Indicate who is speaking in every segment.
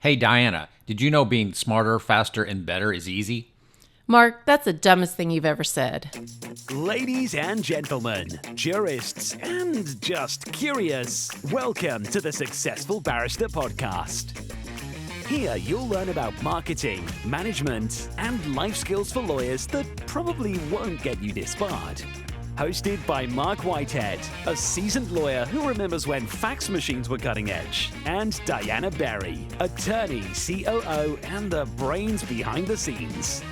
Speaker 1: Hey, Diana, did you know being smarter, faster, and better is easy?
Speaker 2: Mark, that's the dumbest thing you've ever said.
Speaker 3: Ladies and gentlemen, jurists, and just curious, welcome to the Successful Barrister Podcast. Here you'll learn about marketing, management, and life skills for lawyers that probably won't get you disbarred. Hosted by Marc Whitehead, a seasoned lawyer who remembers when fax machines were cutting edge, and Diana Berry, attorney, COO, and the brains behind the scenes.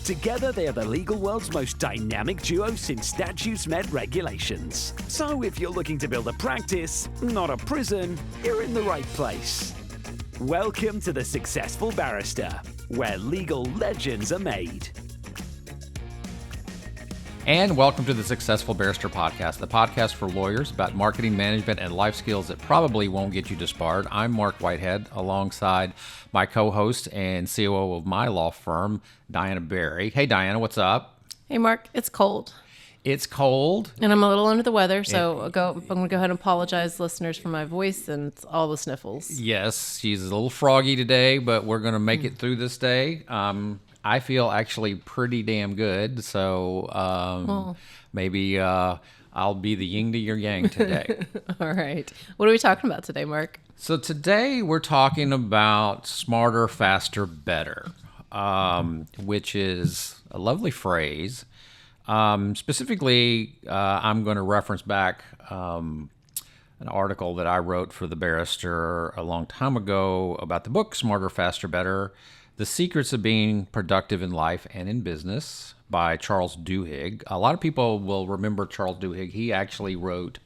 Speaker 3: Together, they are the legal world's most dynamic duo since statutes met regulations. So if you're looking to build a practice, not a prison, you're in the right place. Welcome to the Successful Barrister, where legal legends are made.
Speaker 1: And welcome to the Successful Barrister Podcast, the podcast for lawyers about marketing, management, and life skills that probably won't get you disbarred. I'm Marc Whitehead, alongside my co-host and COO of my law firm, Diana Berry. Hey, Diana, what's up?
Speaker 2: Hey, Mark, it's cold.
Speaker 1: It's cold.
Speaker 2: And I'm a little under the weather, so I'm going to go ahead and apologize, listeners, for my voice and all the sniffles.
Speaker 1: Yes, she's a little froggy today, but we're going to make it through this day. I feel actually pretty damn good, so maybe I'll be the yin to your yang today.
Speaker 2: All right. What are we talking about today, Mark?
Speaker 1: So today we're talking about smarter, faster, better, which is a lovely phrase. Specifically, I'm going to reference back an article that I wrote for The Barrister a long time ago about the book Smarter, Faster, Better: The Secrets of Being Productive in Life and in Business by Charles Duhigg. A lot of people will remember Charles Duhigg. He actually wrote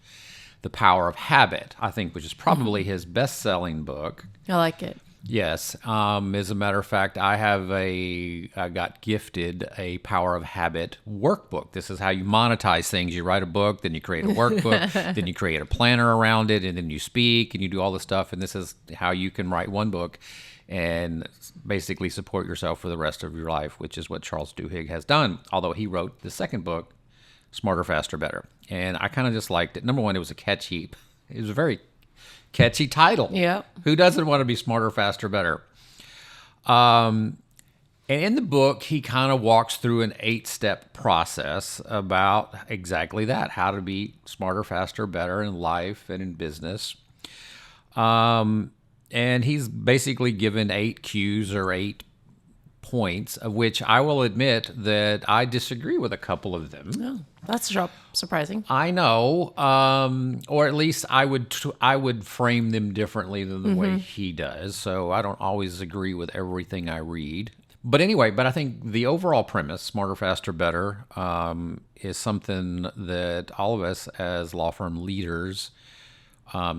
Speaker 1: The Power of Habit, I think, which is probably his best-selling book.
Speaker 2: I like it.
Speaker 1: Yes. As a matter of fact, I got gifted a Power of Habit workbook. This is how you monetize things. You write a book, then you create a workbook, then you create a planner around it, and then you speak, and you do all this stuff. And this is how you can write one book and basically support yourself for the rest of your life, which is what Charles Duhigg has done, although he wrote the second book, Smarter, Faster, Better. And I kind of just liked it. Number one, it was a very catchy title.
Speaker 2: Yeah.
Speaker 1: Who doesn't want to be smarter, faster, better? And in the book, he kind of walks through an 8-step process about exactly that, how to be smarter, faster, better in life and in business. And he's basically given 8 cues or 8 points, of which I will admit that I disagree with a couple of them.
Speaker 2: Oh, that's surprising.
Speaker 1: I know, or at least I would frame them differently than the way he does. So I don't always agree with everything I read. But anyway, I think the overall premise, smarter, faster, better, is something that all of us as law firm leaders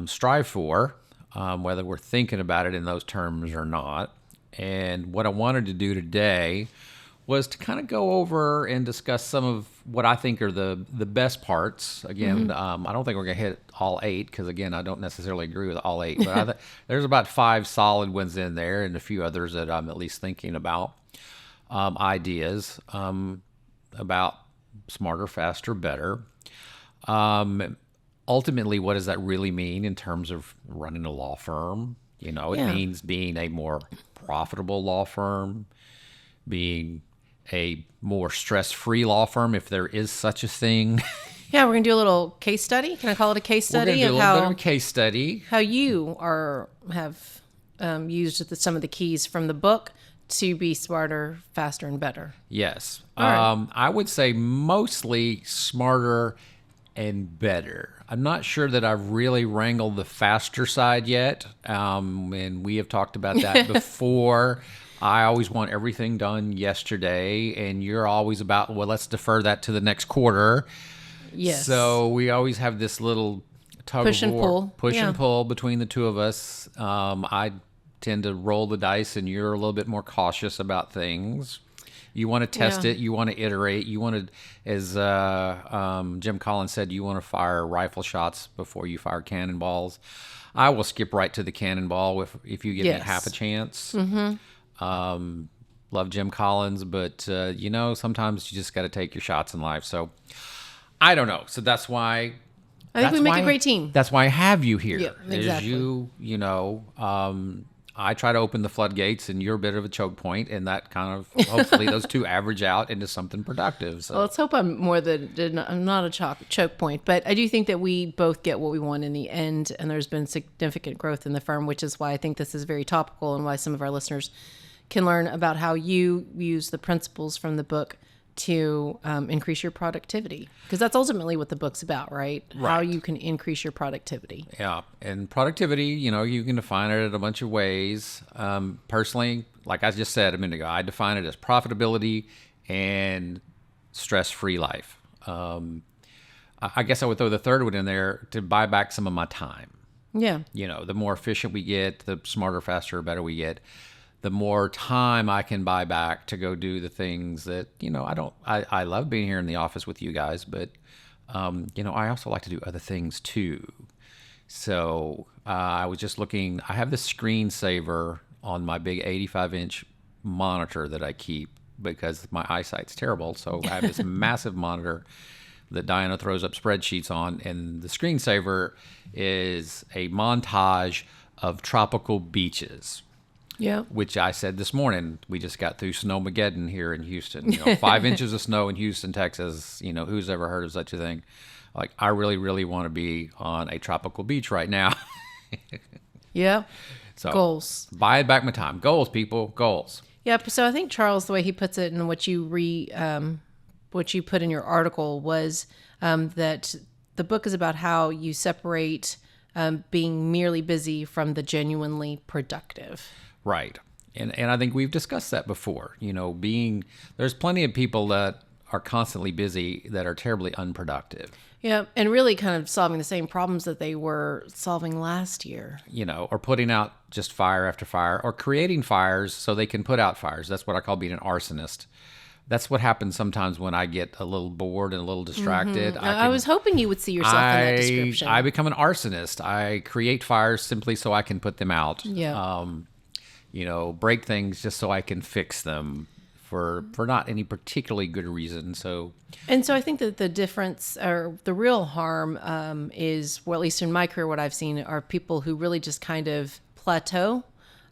Speaker 1: strive for, whether we're thinking about it in those terms or not. And what I wanted to do today was to kind of go over and discuss some of what I think are the best parts. Again, I don't think we're going to hit all 8 because, again, I don't necessarily agree with all 8. But there's about 5 solid ones in there and a few others that I'm at least thinking about, ideas about smarter, faster, better. Ultimately, what does that really mean in terms of running a law firm? You know, it means being a more profitable law firm, being a more stress-free law firm, if there is such a thing.
Speaker 2: Yeah, we're going to do a little case study. Can I call it a case study?
Speaker 1: We're going to do a little bit of a case study.
Speaker 2: How you have used some of the keys from the book to be smarter, faster, and better.
Speaker 1: Yes.
Speaker 2: Right.
Speaker 1: I would say mostly smarter and better. I'm not sure that I've really wrangled the faster side yet, and we have talked about that before. I always want everything done yesterday, and you're always about, well, let's defer that to the next quarter.
Speaker 2: Yes.
Speaker 1: So we always have this little push and pull between the two of us. I tend to roll the dice, and you're a little bit more cautious about things. You want to test it. You want to iterate. You want to, as Jim Collins said, you want to fire rifle shots before you fire cannonballs. I will skip right to the cannonball if you give me half a chance. Love Jim Collins, but sometimes you just got to take your shots in life. So I don't know. So that's why
Speaker 2: I think we make a great team.
Speaker 1: That's why I have you here.
Speaker 2: Yeah, exactly.
Speaker 1: Is I try to open the floodgates, and you're a bit of a choke point, and that kind of hopefully those two average out into something productive. So
Speaker 2: Well, let's hope I'm not a choke point, but I do think that we both get what we want in the end, and there's been significant growth in the firm, which is why I think this is very topical and why some of our listeners can learn about how you use the principles from the book to increase your productivity, because that's ultimately what the book's about, right? How you can increase your productivity.
Speaker 1: Yeah, and productivity, you can define it in a bunch of ways. Personally, like I just said a minute ago, I define it as profitability and stress-free life. I guess I would throw the third one in there to buy back some of my time.
Speaker 2: Yeah.
Speaker 1: The more efficient we get, the smarter, faster, better we get, the more time I can buy back to go do the things that, I love being here in the office with you guys, but, I also like to do other things too. So I was just looking, I have this screensaver on my big 85-inch monitor that I keep because my eyesight's terrible. So I have this massive monitor that Diana throws up spreadsheets on, and the screensaver is a montage of tropical beaches.
Speaker 2: Yeah.
Speaker 1: Which I said this morning, we just got through Snowmageddon here in Houston. 5 inches of snow in Houston, Texas. Who's ever heard of such a thing? Like, I really, really want to be on a tropical beach right now.
Speaker 2: Yeah.
Speaker 1: So
Speaker 2: Goals.
Speaker 1: Buy back my time. Goals, people. Goals.
Speaker 2: Yep. So I think, Charles, the way he puts it and what you put in your article was that the book is about how you separate being merely busy from the genuinely productive.
Speaker 1: Right. And I think we've discussed that before. There's plenty of people that are constantly busy that are terribly unproductive.
Speaker 2: Yeah, and really kind of solving the same problems that they were solving last year.
Speaker 1: Or putting out just fire after fire, or creating fires so they can put out fires. That's what I call being an arsonist. That's what happens sometimes when I get a little bored and a little distracted.
Speaker 2: Mm-hmm. I was hoping you would see yourself in that description.
Speaker 1: I become an arsonist. I create fires simply so I can put them out.
Speaker 2: Yeah.
Speaker 1: Break things just so I can fix them for not any particularly good reason. So
Speaker 2: I think that the difference, or the real harm, is, well, at least in my career, what I've seen are people who really just kind of plateau.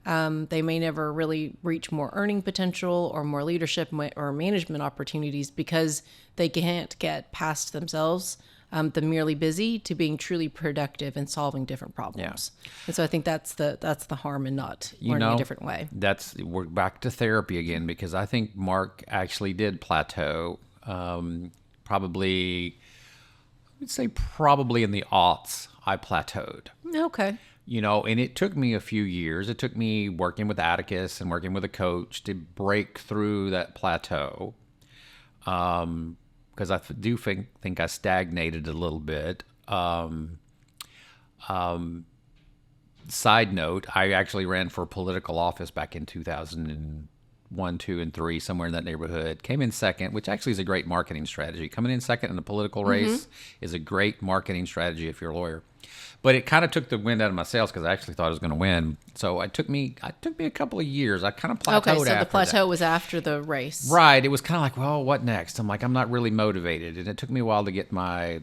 Speaker 2: They may never really reach more earning potential or more leadership or management opportunities because they can't get past themselves, the merely busy, to being truly productive and solving different problems. Yeah. And so I think that's the harm in not learning a different way.
Speaker 1: We're back to therapy again, because I think Marc actually did plateau. Probably in the aughts, I plateaued.
Speaker 2: Okay.
Speaker 1: And it took me a few years. It took me working with Atticus and working with a coach to break through that plateau. Because I do think I stagnated a little bit. Side note, I actually ran for political office back in 2001, 2, and 3, somewhere in that neighborhood. Came in second, which actually is a great marketing strategy. Coming in second in a political race is a great marketing strategy if you're a lawyer. But it kind of took the wind out of my sails because I actually thought I was going to win. So it took me a couple of years. I kind of plateaued after that.
Speaker 2: Okay, so the plateau was after the race.
Speaker 1: Right. It was kind of like, well, what next? I'm like, I'm not really motivated. And it took me a while to get my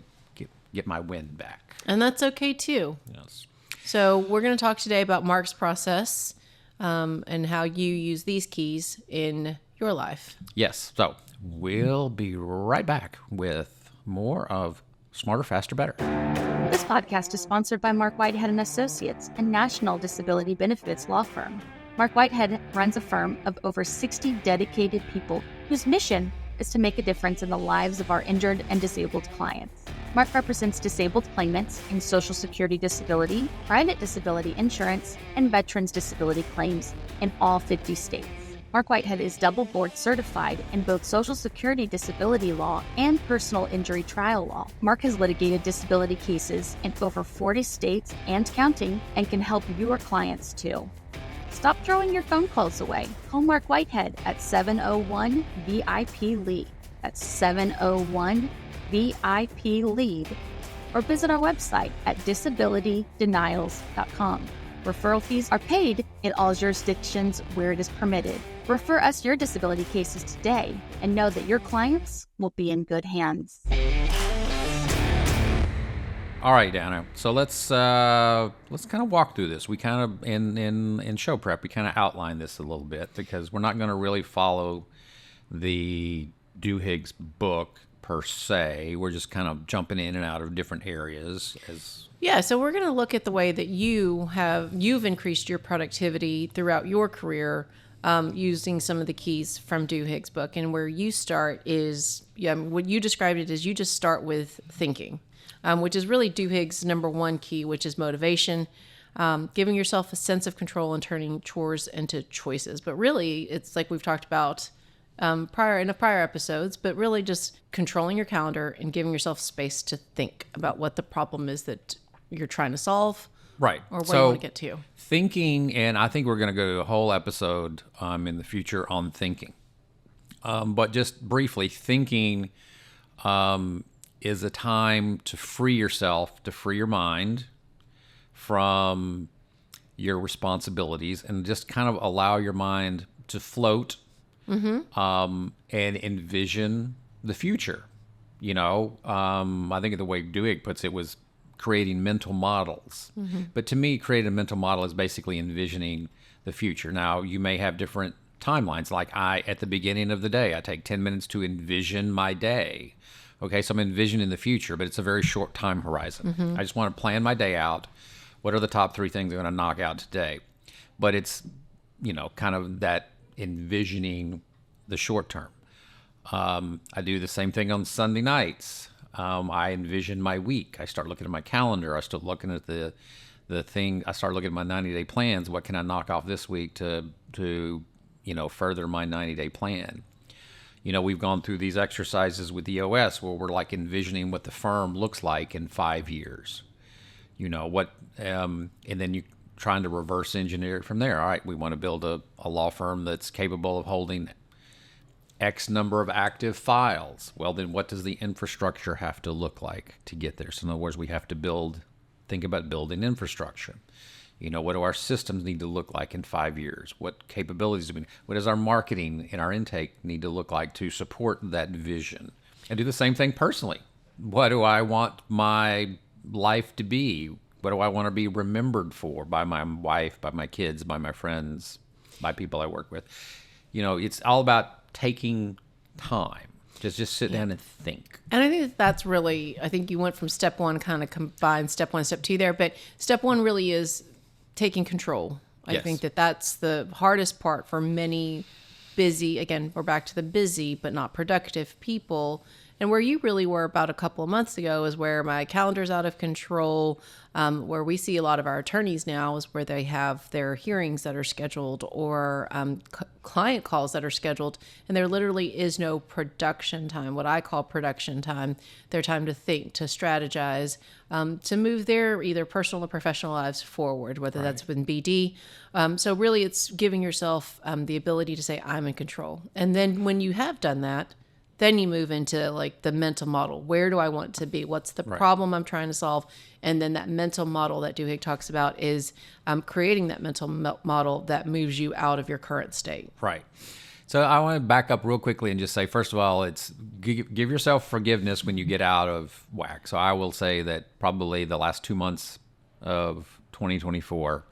Speaker 1: wind back.
Speaker 2: And that's okay too.
Speaker 1: Yes.
Speaker 2: So we're going to talk today about Marc's process and how you use these keys in your life.
Speaker 1: Yes. So we'll be right back with more of Smarter, Faster, Better.
Speaker 4: This podcast is sponsored by Marc Whitehead Associates, a national disability benefits law firm. Marc Whitehead runs a firm of over 60 dedicated people whose mission is to make a difference in the lives of our injured and disabled clients. Marc represents disabled claimants in Social Security disability, private disability insurance, and veterans disability claims in all 50 states. Marc Whitehead is double board certified in both Social Security disability law and personal injury trial law. Marc has litigated disability cases in over 40 states and counting, and can help your clients too. Stop throwing your phone calls away. Call Marc Whitehead at 701-VIP-LEAD. That's 701-VIP-LEAD. Or visit our website at disabilitydenials.com. Referral fees are paid in all jurisdictions where it is permitted. Refer us your disability cases today and know that your clients will be in good hands.
Speaker 1: All right, Dana. So let's kind of walk through this. We kind of in show prep we kind of outline this a little bit because we're not going to really follow the Duhigg's book per se. We're just kind of jumping in and out of different areas as.
Speaker 2: Yeah, so we're going to look at the way that you've increased your productivity throughout your career using some of the keys from Duhigg's book. And where you start is, what you described it as, you just start with thinking, which is really Duhigg's number one key, which is motivation, giving yourself a sense of control and turning chores into choices. But really, it's like we've talked about prior episodes, but really just controlling your calendar and giving yourself space to think about what the problem is that you're trying to solve.
Speaker 1: Right.
Speaker 2: Or where you want to get to.
Speaker 1: Thinking, and I think we're going to go to a whole episode in the future on thinking. But just briefly, thinking is a time to free yourself, to free your mind from your responsibilities and just kind of allow your mind to float and envision the future. I think the way Duhigg puts it was creating mental models. But to me, creating a mental model is basically envisioning the future. Now, you may have different timelines. Like at the beginning of the day, I take 10 minutes to envision my day. Okay, so I'm envisioning the future, but it's a very short time horizon. I just want to plan my day out. What are the top 3 things I'm going to knock out today? But it's, kind of that envisioning the short term. I do the same thing on Sunday nights. I envision my week. I start looking at my calendar. I start looking at the thing. I start looking at my 90-day plans. What can I knock off this week to further my 90-day plan? We've gone through these exercises with EOS where we're like envisioning what the firm looks like in 5 years. And then you trying to reverse engineer it from there. All right, we want to build a law firm that's capable of holding X number of active files. Well, then what does the infrastructure have to look like to get there? So in other words, we have to think about building infrastructure. What do our systems need to look like in 5 years? What capabilities what does our marketing and our intake need to look like to support that vision? And do the same thing personally. What do I want my life to be? What do I want to be remembered for by my wife, by my kids, by my friends, by people I work with? It's all about taking time. Just sit down and think.
Speaker 2: And I think that's really, I think you went from step one, kind of combined step one, step two there, but step one really is taking control. I think that's the hardest part for many busy, again, we're back to the busy but not productive people. And where you really were about a couple of months ago is where my calendar's out of control, where we see a lot of our attorneys now is where they have their hearings that are scheduled or client calls that are scheduled, and there literally is no production time, what I call production time, their time to think, to strategize, to move their either personal or professional lives forward, whether that's with BD. So really it's giving yourself the ability to say, I'm in control. And then when you have done that, then you move into like the mental model. Where do I want to be? What's the problem I'm trying to solve? And then that mental model that Duhigg talks about is creating that mental model that moves you out of your current state.
Speaker 1: Right. So I want to back up real quickly and just say, first of all, it's give yourself forgiveness when you get out of whack. So I will say that probably the last 2 months of 2024,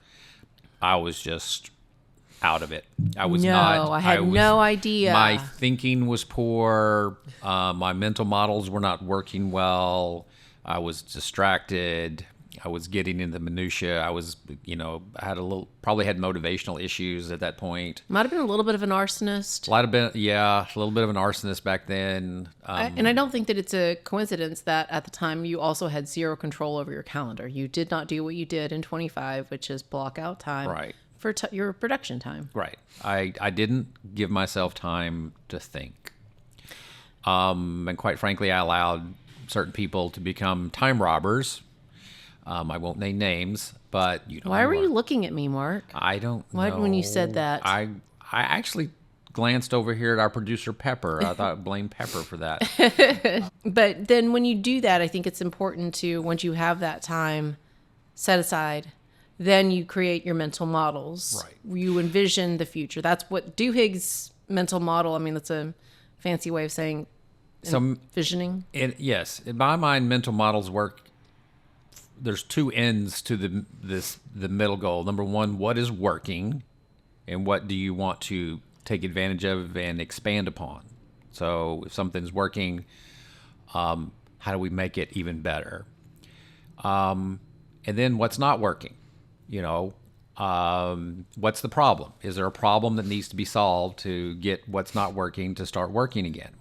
Speaker 1: I was just out of it. I was not.
Speaker 2: I had no idea.
Speaker 1: My thinking was poor. My mental models were not working well. I was distracted. I was getting into minutia. I was, probably had motivational issues at that point.
Speaker 2: Might have been a little bit of an arsonist.
Speaker 1: A little bit of an arsonist back then.
Speaker 2: And I don't think that it's a coincidence that at the time you also had zero control over your calendar. You did not do what you did in 25, which is block out time.
Speaker 1: Right.
Speaker 2: For your production time.
Speaker 1: Right. I didn't give myself time to think. And quite frankly, I allowed certain people to become time robbers. I won't name names, but
Speaker 2: Why were you looking at me, Mark?
Speaker 1: I don't know.
Speaker 2: Why when you said that?
Speaker 1: I actually glanced over here at our producer Pepper. I thought blame Pepper for that.
Speaker 2: But then when you do that, I think it's important to, once you have that time set aside, then you create your mental models.
Speaker 1: Right.
Speaker 2: You envision the future. That's what Duhigg's mental model, I mean, that's a fancy way of saying envisioning.
Speaker 1: Yes. In my mind, mental models work there's two ends to the middle goal. Number one, what is working, and what do you want to take advantage of and expand upon? So if something's working, how do we make it even better? And then what's not working? What's the problem? Is there a problem that needs to be solved to get what's not working to start working again?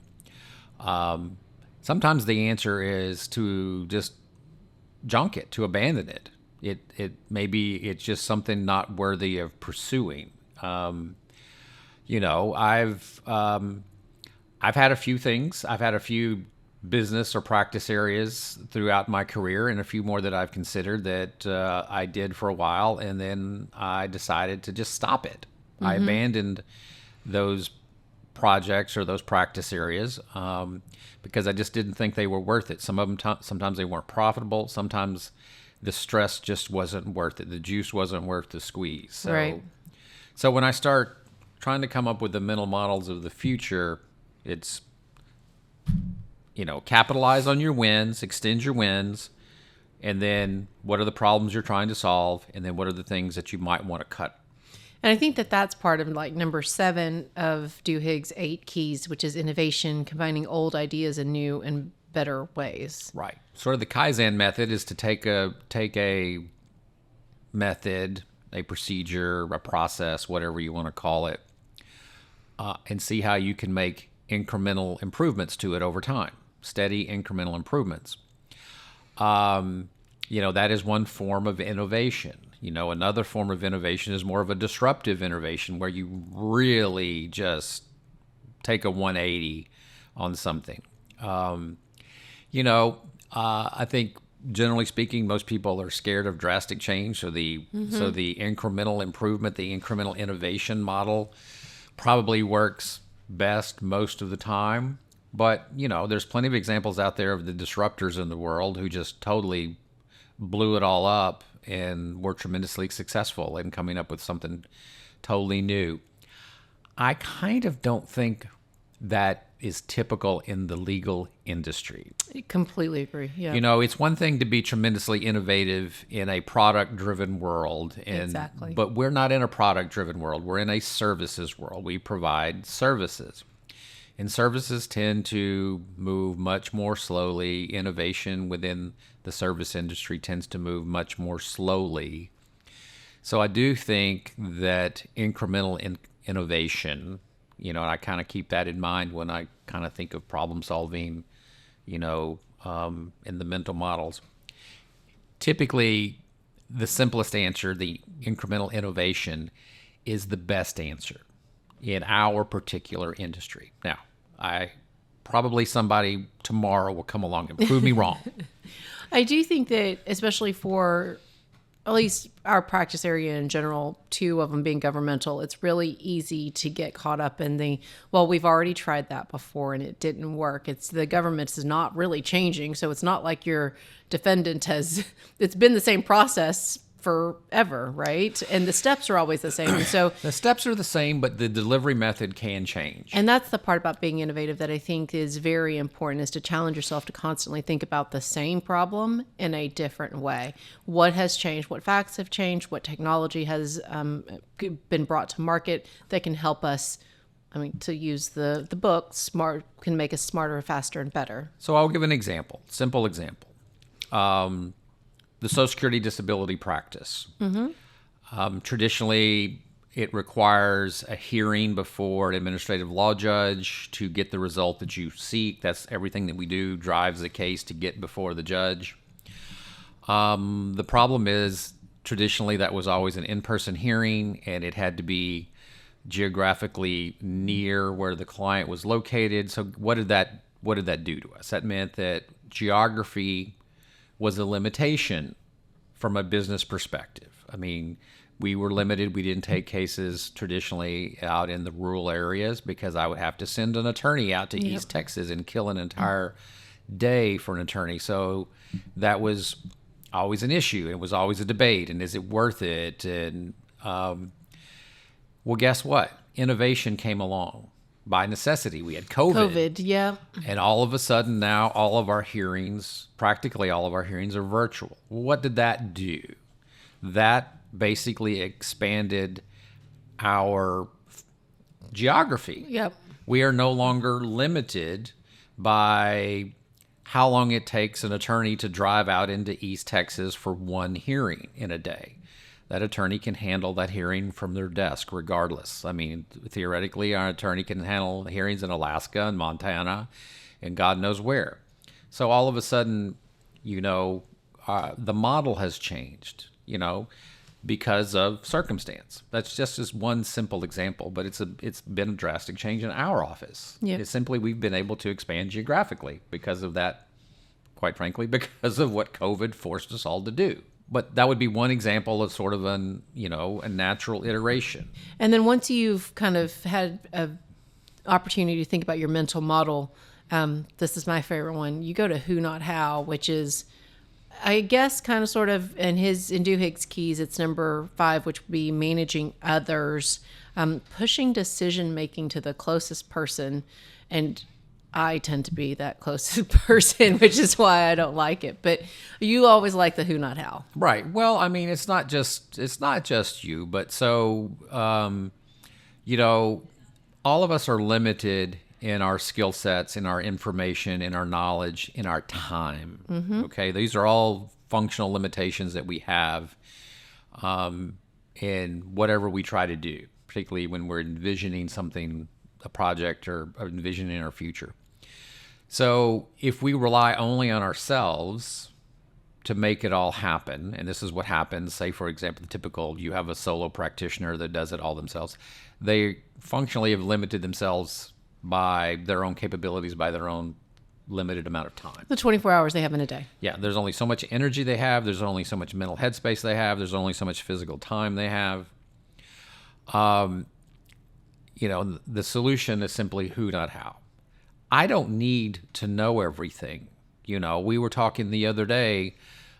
Speaker 1: Sometimes the answer is to just junk it, to abandon it. Maybe it's just something not worthy of pursuing. I've had a few things. I've had a few business or practice areas throughout my career, and a few more that I've considered that I did for a while, and then I decided to just stop it. I abandoned those projects or those practice areas because I just didn't think they were worth it. Some of them, sometimes they weren't profitable. Sometimes the stress just wasn't worth it. The juice wasn't worth the squeeze. So,
Speaker 2: Right.
Speaker 1: So when I start trying to come up with the mental models of the future, it's capitalize on your wins, extend your wins, and then what are the problems you're trying to solve, and then what are the things that you might want to cut.
Speaker 2: And I think that that's part of like number 7 of Duhigg's 8 keys, which is innovation, combining old ideas in new and better ways.
Speaker 1: Right. Sort of the Kaizen method is to take a method, a procedure, a process, whatever you want to call it, and see how you can make incremental improvements to it over time. Steady incremental improvements. That is one form of innovation. Another form of innovation is more of a disruptive innovation, where you really just take a 180 on something. I think generally speaking, most people are scared of drastic change. So the incremental improvement, the incremental innovation model probably works best most of the time. But, there's plenty of examples out there of the disruptors in the world who just totally blew it all up and were tremendously successful in coming up with something totally new. I kind of don't think that is typical in the legal industry.
Speaker 2: I completely agree. Yeah.
Speaker 1: It's one thing to be tremendously innovative in a product-driven world.
Speaker 2: Exactly.
Speaker 1: But we're not in a product-driven world. We're in a services world. We provide services. And services tend to move much more slowly. Innovation within the service industry tends to move much more slowly. So I do think that incremental innovation, and I kind of keep that in mind when I kind of think of problem solving, in the mental models. Typically, the simplest answer, the incremental innovation, is the best answer in our particular industry. Now, somebody tomorrow will come along and prove me wrong.
Speaker 2: I do think that, especially for at least our practice area in general, 2 of them being governmental, it's really easy to get caught up in we've already tried that before and it didn't work. It's the government is not really changing. So it's not like your defendant it's been the same process forever, right? And the steps are always the same. So
Speaker 1: the steps are the same, but the delivery method can change.
Speaker 2: And that's the part about being innovative that I think is very important, is to challenge yourself to constantly think about the same problem in a different way. What has changed? What facts have changed? What technology has been brought to market that can help us, to use the book, smart can make us smarter, faster, and better.
Speaker 1: So I'll give an example, simple example. The Social Security disability practice. Traditionally, it requires a hearing before an administrative law judge to get the result that you seek. That's everything that we do drives the case to get before the judge. The problem is, traditionally, that was always an in-person hearing, and it had to be geographically near where the client was located. So what did that do to us? That meant that geography was a limitation from a business perspective. We were limited. We didn't take cases traditionally out in the rural areas because I would have to send an attorney out to East Texas and kill an entire day for an attorney. So that was always an issue. It was always a debate. And is it worth it? And well, guess what? Innovation came along. by necessity. We had COVID.
Speaker 2: Yeah.
Speaker 1: And all of a sudden now all of our hearings, practically all of our hearings, are virtual. What did that do? That basically expanded our geography.
Speaker 2: Yep.
Speaker 1: We are no longer limited by how long it takes an attorney to drive out into East Texas for one hearing in a day. That attorney can handle that hearing from their desk regardless. I mean, theoretically, our attorney can handle hearings in Alaska and Montana and God knows where. So all of a sudden, the model has changed, because of circumstance. That's just one simple example, but it's been a drastic change in our office.
Speaker 2: Yep.
Speaker 1: It's simply we've been able to expand geographically because of that, quite frankly, because of what COVID forced us all to do. But that would be one example of sort of a natural iteration.
Speaker 2: And then once you've kind of had an opportunity to think about your mental model, this is my favorite one. You go to who, not how, which is, I guess, kind of sort of in Duhigg's keys, it's number 5, which would be managing others, pushing decision-making to the closest person. And I tend to be that closest person, which is why I don't like it. But you always like the who, not how.
Speaker 1: Right. Well, I mean, it's not just you, but so, all of us are limited in our skill sets, in our information, in our knowledge, in our time. Mm-hmm. Okay, these are all functional limitations that we have in whatever we try to do, particularly when we're envisioning something, a project, or envisioning our future. So if we rely only on ourselves to make it all happen, and this is what happens, say, for example, you have a solo practitioner that does it all themselves, they functionally have limited themselves by their own capabilities, by their own limited amount of time.
Speaker 2: The 24 hours they have in a day.
Speaker 1: Yeah, there's only so much energy they have. There's only so much mental headspace they have. There's only so much physical time they have. The solution is simply who, not how. I don't need to know everything. We were talking the other day.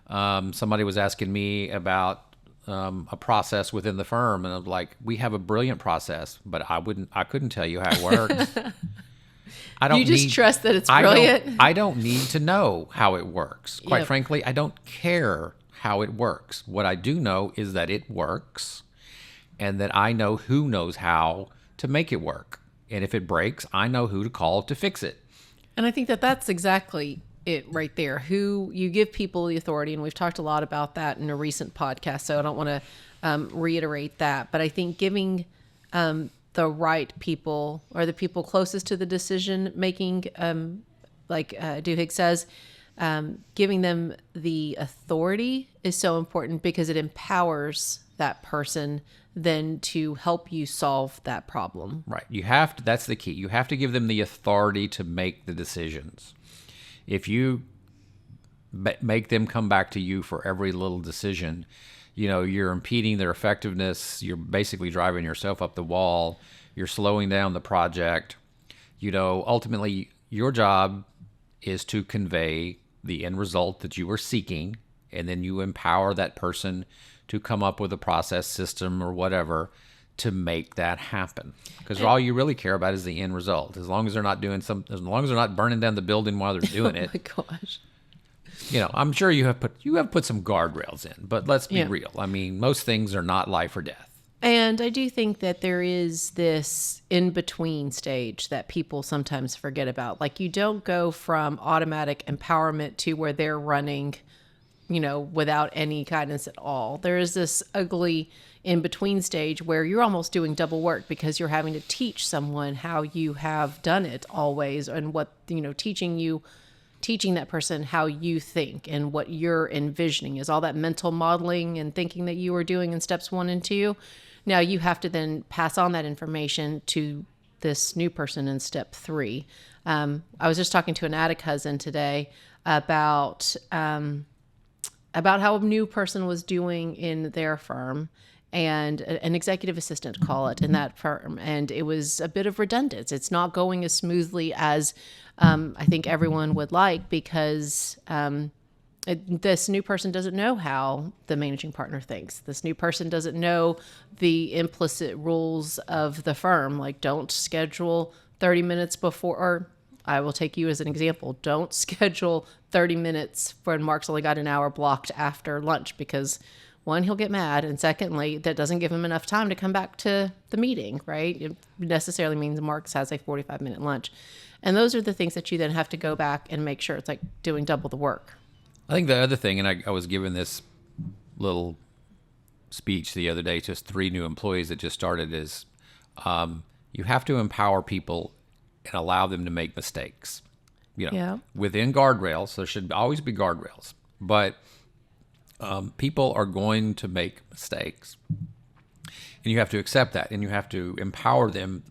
Speaker 1: Somebody was asking me about a process within the firm, and I'm like, we have a brilliant process, but I couldn't tell you how it works.
Speaker 2: You just trust that it's brilliant.
Speaker 1: I don't need to know how it works. Quite
Speaker 2: Yep.
Speaker 1: frankly, I don't care how it works. What I do know is that it works, and that I know who knows how to make it work. And if it breaks, I know who to call to fix it.
Speaker 2: And I think that that's exactly it right there. Who you give people the authority, and we've talked a lot about that in a recent podcast, so I don't want to reiterate that. But I think giving the right people, or the people closest to the decision making, like Duhigg says, giving them the authority is so important, because it empowers that person then to help you solve that problem.
Speaker 1: Right. That's the key. You have to give them the authority to make the decisions. If you make them come back to you for every little decision, you're impeding their effectiveness. You're basically driving yourself up the wall. You're slowing down the project. Ultimately, your job is to convey the end result that you are seeking, and then you empower that person to come up with a process, system, or whatever to make that happen. Because all you really care about is the end result. As long as they're not burning down the building while they're doing it.
Speaker 2: Oh my gosh.
Speaker 1: I'm sure you have put some guardrails in, but let's be real. I mean, most things are not life or death.
Speaker 2: And I do think that there is this in-between stage that people sometimes forget about. Like, you don't go from automatic empowerment to where they're running, without any guidance at all. There is this ugly in-between stage where you're almost doing double work, because you're having to teach someone how you have done it always, and what, teaching that person how you think and what you're envisioning is all that mental modeling and thinking that you were doing in steps 1 and 2. Now you have to then pass on that information to this new person in step 3. I was just talking to an attic cousin today about how a new person was doing in their firm, and an executive assistant, call it, in that firm. And it was a bit of redundance. It's not going as smoothly as I think everyone would like, because this new person doesn't know how the managing partner thinks. This new person doesn't know the implicit rules of the firm, like don't schedule 30 minutes before, or I will take you as an example. Don't schedule 30 minutes when Mark's only got an hour blocked after lunch, because one, he'll get mad, and secondly, that doesn't give him enough time to come back to the meeting, right? It necessarily means Mark's has a 45-minute lunch. And those are the things that you then have to go back and make sure it's like doing double the work.
Speaker 1: I think the other thing, and I was given this little speech the other day to 3 new employees that just started, is you have to empower people and allow them to make mistakes. Within guardrails, there should always be guardrails, but people are going to make mistakes, and you have to accept that, and you have to empower them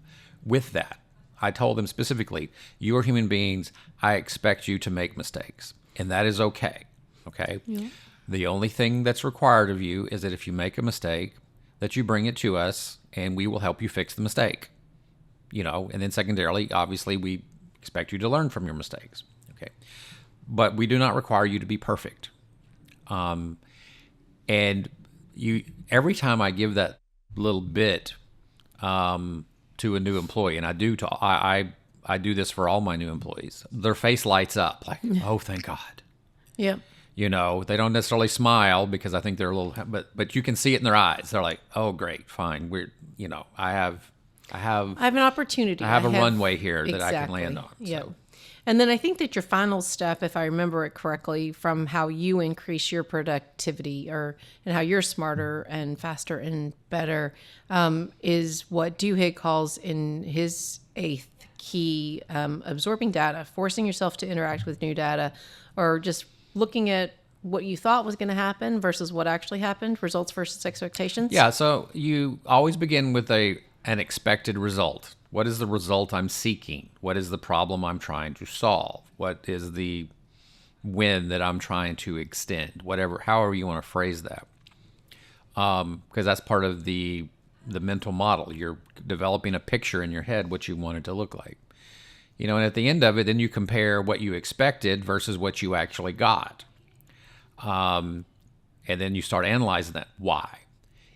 Speaker 1: with that. I told them specifically, you are human beings. I expect you to make mistakes, and that is okay. Okay. Yeah. The only thing that's required of you is that if you make a mistake, that you bring it to us, and we will help you fix the mistake. And then secondarily, obviously, we expect you to learn from your mistakes. Okay. But we do not require you to be perfect. And every time I give that little bit to a new employee, and I do this for all my new employees, their face lights up like, oh, thank God.
Speaker 2: Yeah.
Speaker 1: They don't necessarily smile because I think they're a little, but you can see it in their eyes. They're like, oh, great, fine. I have
Speaker 2: an opportunity.
Speaker 1: I have a runway here that I can land on.
Speaker 2: Yeah.
Speaker 1: So.
Speaker 2: And then I think that your final step, if I remember it correctly, from how you increase your productivity and how you're smarter and faster and better, is what Duhigg calls in his 8th key, absorbing data, forcing yourself to interact with new data, or just looking at what you thought was going to happen versus what actually happened, results versus expectations.
Speaker 1: Yeah, so you always begin with an expected result. What is the result I'm seeking? What is the problem I'm trying to solve? What is the win that I'm trying to extend? However you want to phrase that. Because that's part of the mental model. You're developing a picture in your head what you want it to look like. And at the end of it, then you compare what you expected versus what you actually got. And then you start analyzing that. Why?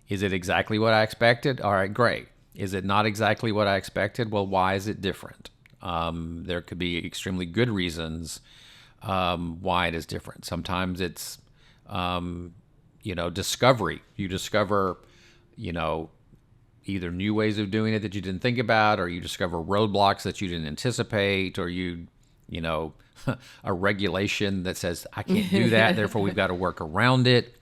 Speaker 1: Is it exactly what I expected? All right, great. Is it not exactly what I expected? Well, why is it different? There could be extremely good reasons why it is different. Sometimes it's, discovery. You discover, either new ways of doing it that you didn't think about, or you discover roadblocks that you didn't anticipate, or a regulation that says, I can't do that, therefore we've got to work around it.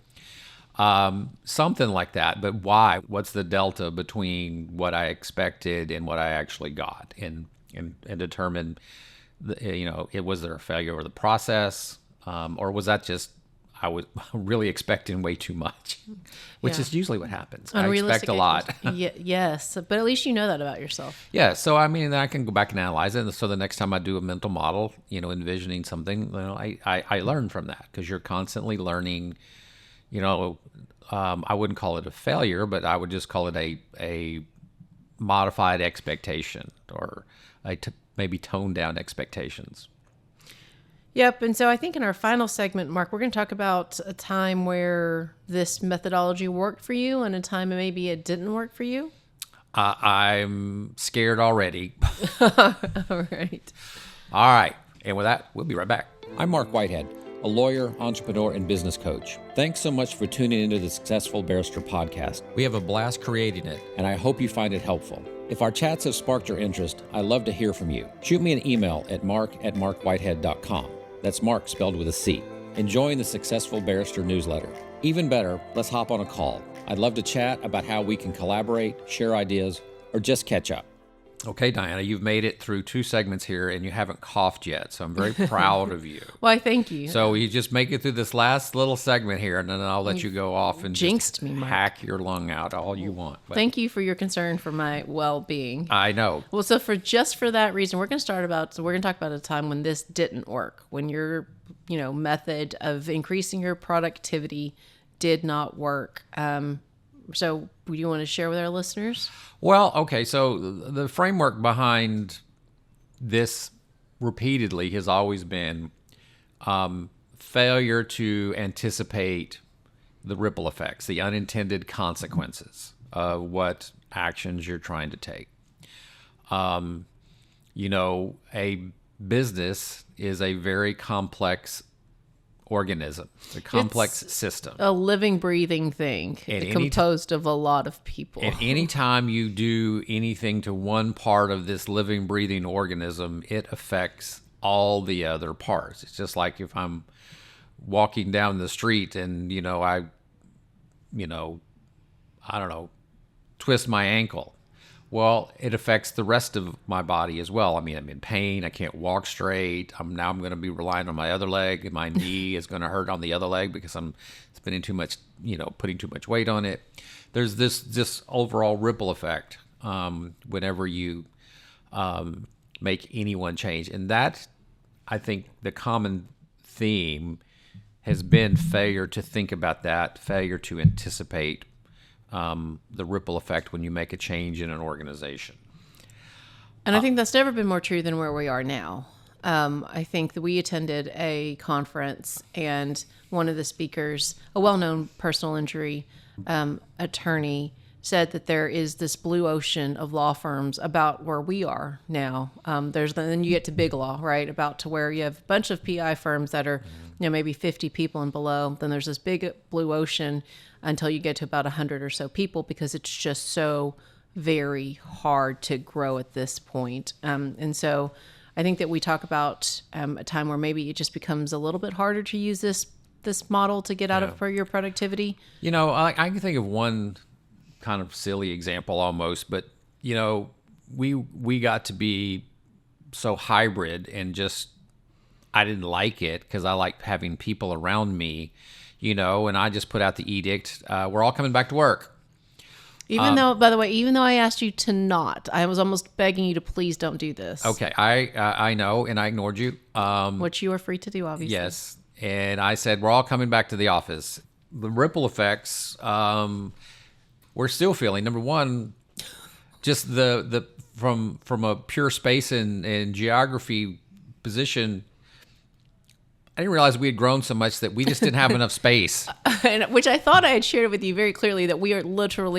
Speaker 1: Something like that. But why? What's the delta between what I expected and what I actually got? And determine, was there a failure of the process? Or was that just, I was really expecting way too much, which is usually what happens. I expect a lot.
Speaker 2: Yes, but at least you know that about yourself.
Speaker 1: Yeah, so then I can go back and analyze it. And so the next time I do a mental model, envisioning something, I learn from that, because you're constantly learning. I wouldn't call it a failure, but I would just call it a modified expectation, or maybe toned down expectations.
Speaker 2: Yep. And so I think in our final segment, Mark, we're going to talk about a time where this methodology worked for you and a time maybe it didn't work for you.
Speaker 1: I'm scared already.
Speaker 2: All right.
Speaker 1: All right. And with that, we'll be right back. I'm Marc Whitehead, a lawyer, entrepreneur, and business coach. Thanks so much for tuning into the Successful Barrister podcast. We have a blast creating it, and I hope you find it helpful. If our chats have sparked your interest, I'd love to hear from you. Shoot me an email at mark@markwhitehead.com. That's Mark spelled with a C. And join the Successful Barrister newsletter. Even better, let's hop on a call. I'd love to chat about how we can collaborate, share ideas, or just catch up. Okay, Diana, you've made it through 2 segments here, and you haven't coughed yet, so I'm very proud of you.
Speaker 2: Why, thank you.
Speaker 1: So you just make it through this last little segment here, and then I'll let you go off and
Speaker 2: jinxed me, Mark.
Speaker 1: Hack your lung out all you want.
Speaker 2: But thank you for your concern for my well-being.
Speaker 1: I know.
Speaker 2: Well, so for that reason, we're going to talk about a time when this didn't work, when your method of increasing your productivity did not work. So do you want to share with our listeners?
Speaker 1: Well, okay. So the framework behind this repeatedly has always been failure to anticipate the ripple effects, the unintended consequences of what actions you're trying to take. a business is a very complex organism, a complex system.
Speaker 2: A living, breathing thing composed of a lot of people.
Speaker 1: And anytime you do anything to one part of this living, breathing organism, it affects all the other parts. It's just like if I'm walking down the street and, I don't know, twist my ankle. Well, it affects the rest of my body as well. I mean, I'm in pain. I can't walk straight. I'm going to be relying on my other leg, and my knee is going to hurt on the other leg because I'm spending too much, putting too much weight on it. There's this overall ripple effect whenever you make any one change. And that, I think, the common theme has been failure to think about that, failure to anticipate the ripple effect when you make a change in an organization.
Speaker 2: And I think that's never been more true than where we are now. I think that we attended a conference, and one of the speakers, a well-known personal injury attorney, said that there is this blue ocean of law firms about where we are now. Then you get to big law, right? About to where you have a bunch of PI firms that are, maybe 50 people and below. Then there's this big blue ocean until you get to about 100 or so people, because it's just so very hard to grow at this point. And so I think that we talk about a time where maybe it just becomes a little bit harder to use this model to get out of your productivity.
Speaker 1: I can think of one kind of silly example almost, but we got to be so hybrid, and just I didn't like it because I like having people around me, and I just put out the edict, we're all coming back to work.
Speaker 2: Even though I asked you to not, I was almost begging you to please don't do this.
Speaker 1: Okay, I know, and I ignored you.
Speaker 2: Which you are free to do, obviously.
Speaker 1: Yes, and I said we're all coming back to the office. The ripple effects, we're still feeling. Number one, just the from a pure space and geography position, I didn't realize we had grown so much that we just didn't have enough space.
Speaker 2: Which I thought I had shared with you very clearly, that we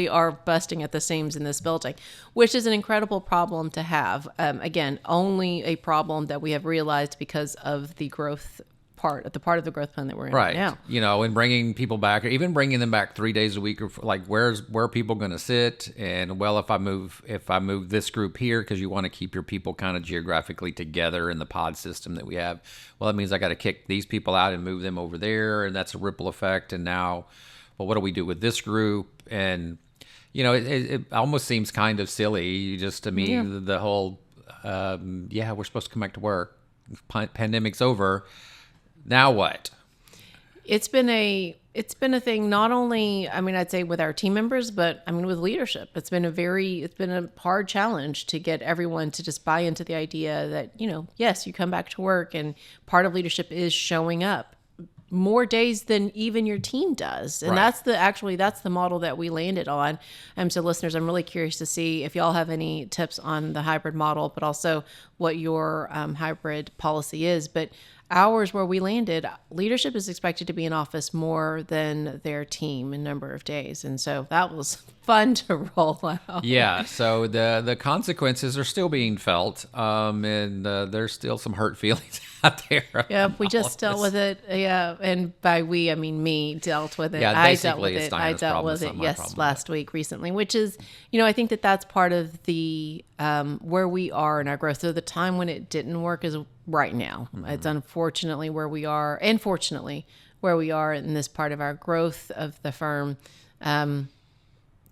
Speaker 2: are busting at the seams in this building, which is an incredible problem to have. Again, only a problem that we have realized because of the part of the growth plan that we're in right now.
Speaker 1: And bringing people back, or even bringing them back 3 days a week, or like where are people going to sit? And if I move this group here, because you want to keep your people kind of geographically together in the pod system that we have, well, that means I got to kick these people out and move them over there, and that's a ripple effect. And now, well, what do we do with this group? And it almost seems kind of silly, just to me, the whole we're supposed to come back to work, pandemic's over. Now what?
Speaker 2: It's been a thing, not only, I'd say with our team members, but with leadership. It's been a hard challenge to get everyone to just buy into the idea that, yes, you come back to work, and part of leadership is showing up more days than even your team does. And that's the model that we landed on. So listeners, I'm really curious to see if y'all have any tips on the hybrid model, but also what your hybrid policy is. But ours, where we landed, leadership is expected to be in office more than their team in number of days. And so that was fun to roll out.
Speaker 1: Yeah, so the consequences are still being felt, and there's still some hurt feelings out there.
Speaker 2: Yeah, we just dealt with it. Yeah, and by we, I mean me, dealt with it.
Speaker 1: Yeah,
Speaker 2: I dealt with
Speaker 1: it's
Speaker 2: it. I
Speaker 1: Diana's
Speaker 2: dealt
Speaker 1: problem,
Speaker 2: with
Speaker 1: it's
Speaker 2: it,
Speaker 1: not my
Speaker 2: yes,
Speaker 1: problem.
Speaker 2: last week recently, which is, I think that's part of the where we are in our growth. So the time when it didn't work is right now. Mm-hmm. It's unfortunately where we are, and fortunately where we are in this part of our growth of the firm.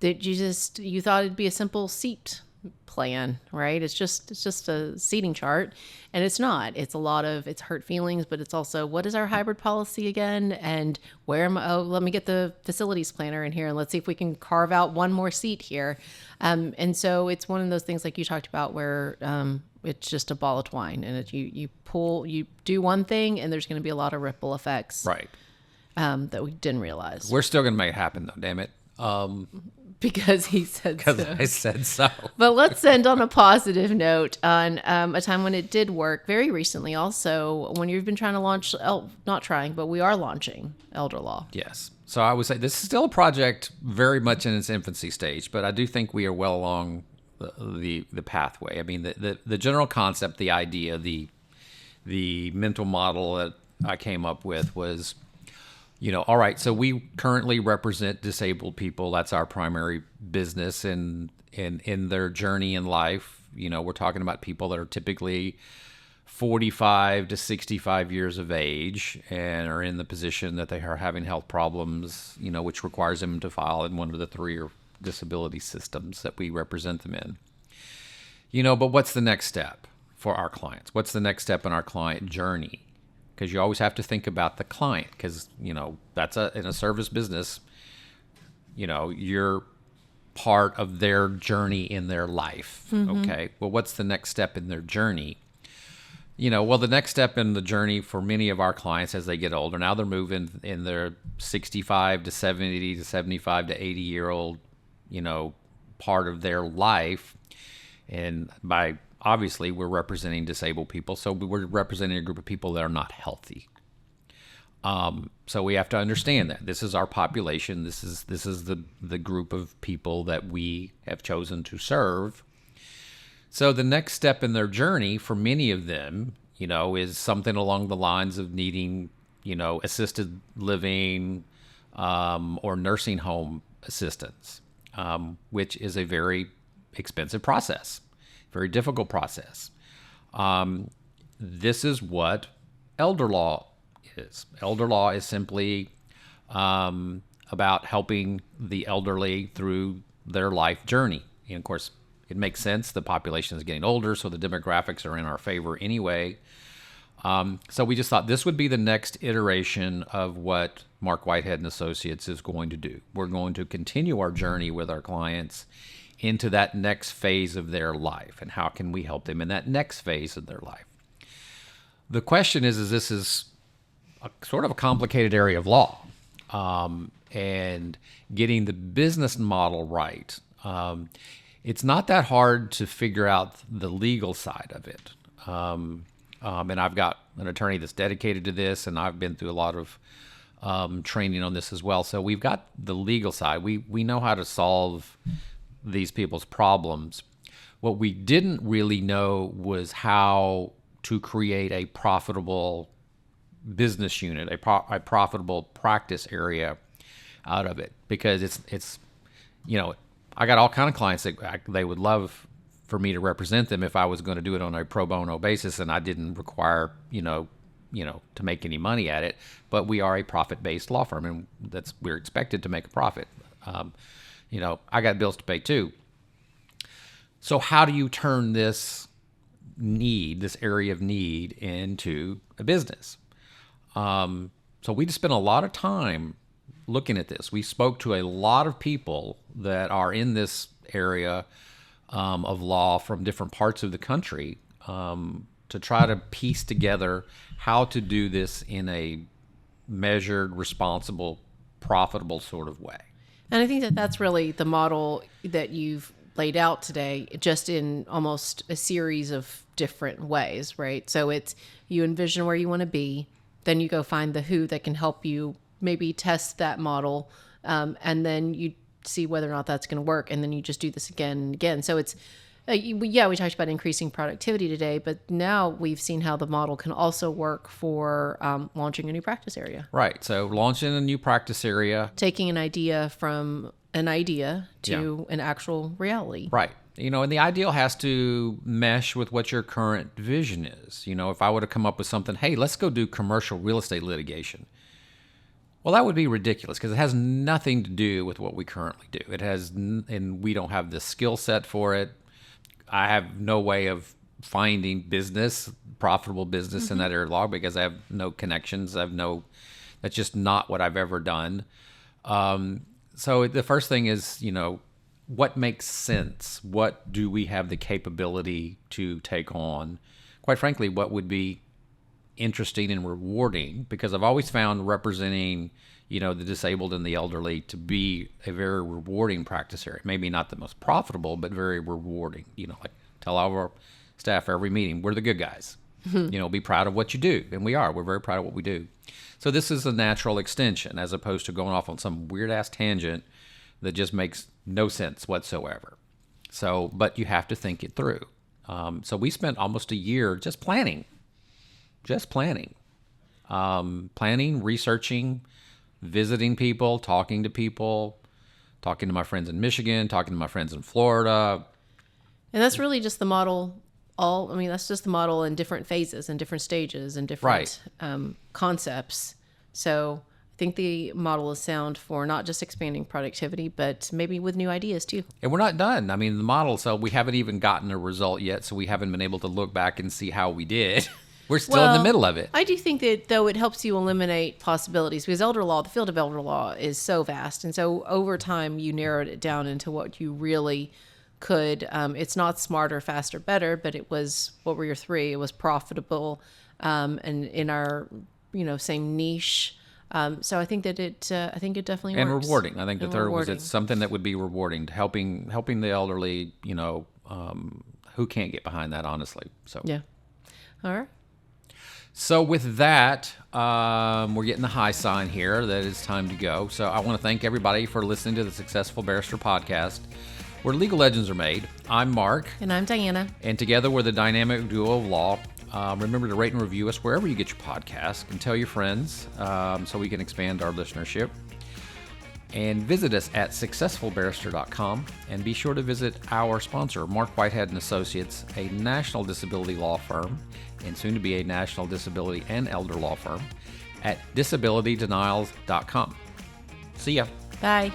Speaker 2: That you thought it'd be a simple seat plan, right? It's just a seating chart, and it's not. It's it's hurt feelings, but it's also, what is our hybrid policy again? And let me get the facilities planner in here, and let's see if we can carve out one more seat here. And so it's one of those things like you talked about where it's just a ball of twine, and you do one thing, and there's going to be a lot of ripple effects,
Speaker 1: right?
Speaker 2: That we didn't realize.
Speaker 1: We're still going to make it happen, though. Damn it.
Speaker 2: Because he said so.
Speaker 1: Because I said so.
Speaker 2: But let's end on a positive note on a time when it did work very recently. Also, when you've been trying to launch, not trying, but we are launching Elder Law.
Speaker 1: Yes. So I would say this is still a project very much in its infancy stage, but I do think we are well along the pathway. I mean, the general concept, the idea, the mental model that I came up with was, all right, so we currently represent disabled people. That's our primary business, and in their journey in life, we're talking about people that are typically 45 to 65 years of age and are in the position that they are having health problems, which requires them to file in one of the three or disability systems that we represent them in. But what's the next step for our clients? What's the next step in our client journey? Because you always have to think about the client, because, that's in a service business, you're part of their journey in their life. Okay. Well, what's the next step in their journey? The next step in the journey for many of our clients as they get older, now they're moving in their 65 to 70 to 75 to 80-year-old, part of their life. And obviously, we're representing disabled people, so we're representing a group of people that are not healthy. So we have to understand that this is our population. This is the group of people that we have chosen to serve. So the next step in their journey for many of them, is something along the lines of needing, assisted living or nursing home assistance, which is a very expensive process, very difficult process. This is what elder law is. Elder law is simply about helping the elderly through their life journey. And of course, it makes sense. The population is getting older, so the demographics are in our favor anyway. So we just thought this would be the next iteration of what Marc Whitehead Associates is going to do. We're going to continue our journey with our clients into that next phase of their life, and how can we help them in that next phase of their life. The question is this is sort of a complicated area of law, and getting the business model right. It's not that hard to figure out the legal side of it. And I've got an attorney that's dedicated to this, and I've been through a lot of training on this as well. So we've got the legal side. We know how to solve these people's problems. What we didn't really know was how to create a profitable business unit, a profitable practice area out of it, because it's I got all kind of clients that they would love for me to represent them if I was going to do it on a pro bono basis, and I didn't require to make any money at it. But we are a profit-based law firm, and we're expected to make a profit. I got bills to pay too. So how do you turn this area of need, into a business? So we just spent a lot of time looking at this. We spoke to a lot of people that are in this area of law from different parts of the country to try to piece together how to do this in a measured, responsible, profitable sort of way.
Speaker 2: And I think that that's really the model that you've laid out today, just in almost a series of different ways, right? So it's, you envision where you want to be, then you go find the who that can help you maybe test that model, and then you see whether or not that's going to work, and then you just do this again and again. So it's, we talked about increasing productivity today, but now we've seen how the model can also work for launching a new practice area.
Speaker 1: Right. So launching a new practice area.
Speaker 2: Taking an idea from an idea to an actual reality.
Speaker 1: Right. And the ideal has to mesh with what your current vision is. If I would have come up with something, hey, let's go do commercial real estate litigation. Well, that would be ridiculous, because it has nothing to do with what we currently do. And we don't have the skill set for it. I have no way of finding profitable business in that area of law, because I have no connections. That's just not what I've ever done. So the first thing is, what makes sense? What do we have the capability to take on? Quite frankly, what would be interesting and rewarding? Because I've always found representing, the disabled and the elderly to be a very rewarding practice area. Maybe not the most profitable, but very rewarding. Like tell all of our staff every meeting, we're the good guys. Be proud of what you do. And we are. We're very proud of what we do. So this is a natural extension, as opposed to going off on some weird-ass tangent that just makes no sense whatsoever. So, but you have to think it through. So we spent almost a year just planning, planning, researching, visiting people, talking to my friends in Michigan, talking to my friends in Florida.
Speaker 2: And that's really just the model. That's just the model in different phases and different stages and different concepts. So I think the model is sound for not just expanding productivity, but maybe with new ideas too.
Speaker 1: And we're not done. I mean, the model, so we haven't even gotten a result yet, so we haven't been able to look back and see how we did. We're still in the middle of it.
Speaker 2: I do think that, though, it helps you eliminate possibilities because the field of elder law is so vast. And so over time, you narrowed it down into what you really could. It's not smarter, faster, better, but it was, what were your three? It was profitable and in our, same niche. So I think that it definitely works.
Speaker 1: And rewarding. I think the third
Speaker 2: rewarding.
Speaker 1: was it's something that would be rewarding, helping the elderly, who can't get behind that, honestly. So
Speaker 2: Yeah. All right.
Speaker 1: So with that, we're getting the high sign here that it's time to go. So I want to thank everybody for listening to the Successful Barrister Podcast, where legal legends are made. I'm Mark.
Speaker 2: And I'm Diana.
Speaker 1: And together we're the dynamic duo of law. Remember to rate and review us wherever you get your podcast, and tell your friends so we can expand our listenership. And visit us at successfulbarrister.com, and be sure to visit our sponsor, Marc Whitehead Associates, a national disability law firm and soon to be a national disability and elder law firm, at disabilitydenials.com. See ya.
Speaker 2: Bye.